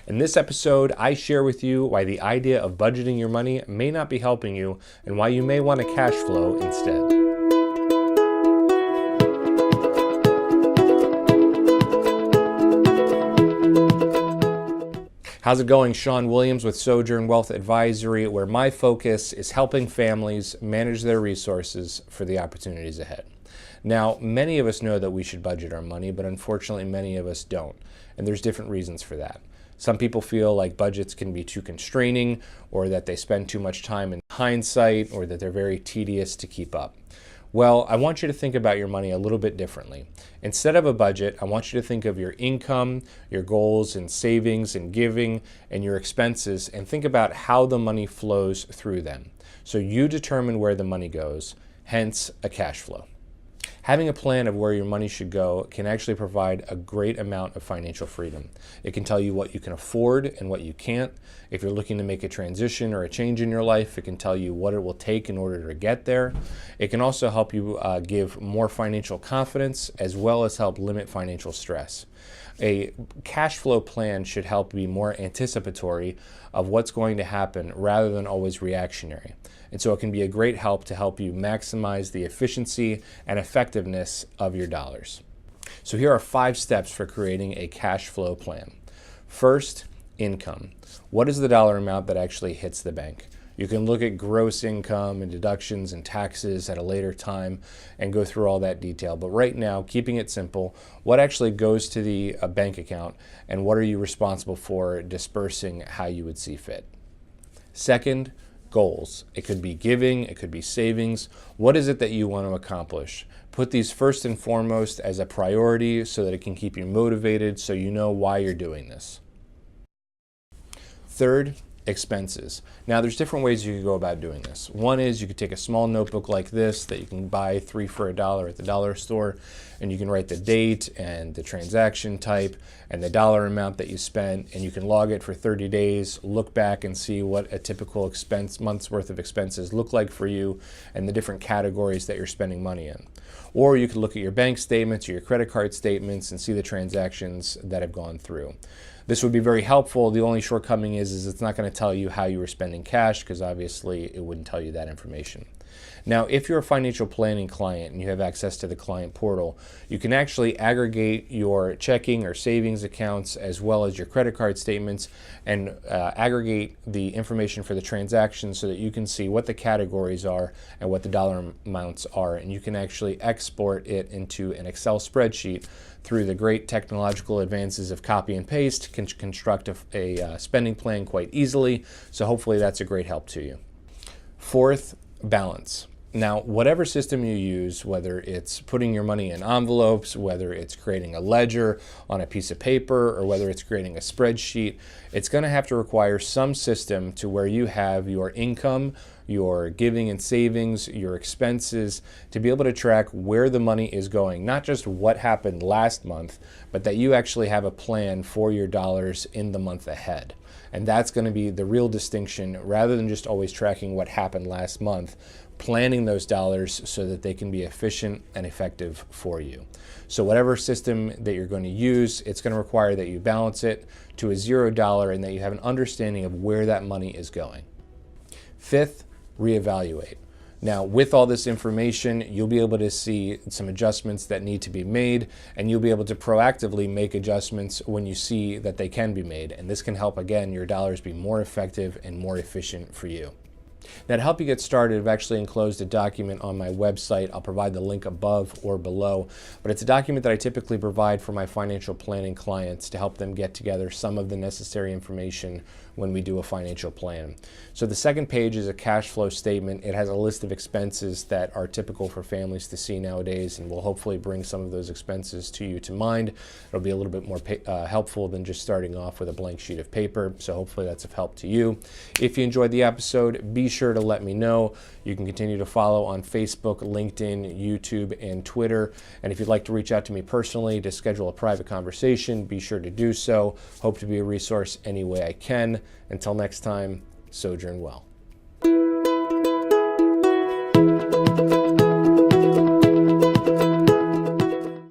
In this episode, I share with you why the idea of budgeting your money may not be helping you and why you may want a cash flow instead. How's it going? Sean Williams with Sojourn Wealth Advisory, where my focus is helping families manage their resources for the opportunities ahead. Now, many of us know that we should budget our money, but unfortunately many of us don't, and there's different reasons for that. Some people feel like budgets can be too constraining, or that they spend too much time in hindsight, or that they're very tedious to keep up. Well, I want you to think about your money a little bit differently. Instead of a budget, I want you to think of your income, your goals and savings and giving, and your expenses, and think about how the money flows through them. So you determine where the money goes, hence a cash flow. Having a plan of where your money should go can actually provide a great amount of financial freedom. It can tell you what you can afford and what you can't. If you're looking to make a transition or a change in your life, it can tell you what it will take in order to get there. It can also help you give more financial confidence, as well as help limit financial stress. A cash flow plan should help be more anticipatory of what's going to happen rather than always reactionary. And so it can be a great help to help you maximize the efficiency and effectiveness of your dollars. So here are 5 steps for creating a cash flow plan. First, income. What is the dollar amount that actually hits the bank? You can look at gross income and deductions and taxes at a later time and go through all that detail. But right now, keeping it simple, what actually goes to the bank account, and what are you responsible for dispersing how you would see fit? Second, goals. It could be giving, it could be savings. What is it that you want to accomplish? Put these first and foremost as a priority so that it can keep you motivated, so you know why you're doing this. Third, expenses. Now, there's different ways you could go about doing this. One is you could take a small notebook like this that you can buy 3 for $1 at the dollar store, and you can write the date and the transaction type and the dollar amount that you spent, and you can log it for 30 days, look back and see what a typical month's worth of expenses look like for you and the different categories that you're spending money in. Or you could look at your bank statements or your credit card statements and see the transactions that have gone through. This would be very helpful. The only shortcoming is it's not going to tell you how you were spending cash, because obviously it wouldn't tell you that information. Now, if you're a financial planning client and you have access to the client portal, you can actually aggregate your checking or savings accounts as well as your credit card statements and aggregate the information for the transactions so that you can see what the categories are and what the dollar amounts are. And you can actually export it into an Excel spreadsheet through the great technological advances of copy and paste. Can construct a spending plan quite easily. So hopefully that's a great help to you. Fourth, balance. Now, whatever system you use, whether it's putting your money in envelopes, whether it's creating a ledger on a piece of paper, or whether it's creating a spreadsheet, it's going to have to require some system to where you have your income, your giving and savings, your expenses, to be able to track where the money is going. Not just what happened last month, but that you actually have a plan for your dollars in the month ahead. And that's going to be the real distinction, rather than just always tracking what happened last month, planning those dollars so that they can be efficient and effective for you. So whatever system that you're going to use, it's going to require that you balance it to a $0 and that you have an understanding of where that money is going. Fifth, reevaluate. Now, with all this information, you'll be able to see some adjustments that need to be made, and you'll be able to proactively make adjustments when you see that they can be made. And this can help, again, your dollars be more effective and more efficient for you. Now, to help you get started, I've actually enclosed a document on my website. I'll provide the link above or below, but it's a document that I typically provide for my financial planning clients to help them get together some of the necessary information when we do a financial plan. So the second page is a cash flow statement. It has a list of expenses that are typical for families to see nowadays, and will hopefully bring some of those expenses to you to mind. It'll be a little bit more helpful than just starting off with a blank sheet of paper, so hopefully that's of help to you. If you enjoyed the episode, be sure to let me know. You can continue to follow on Facebook, LinkedIn, YouTube, and Twitter. And if you'd like to reach out to me personally to schedule a private conversation, be sure to do so. Hope to be a resource any way I can. Until next time, sojourn well.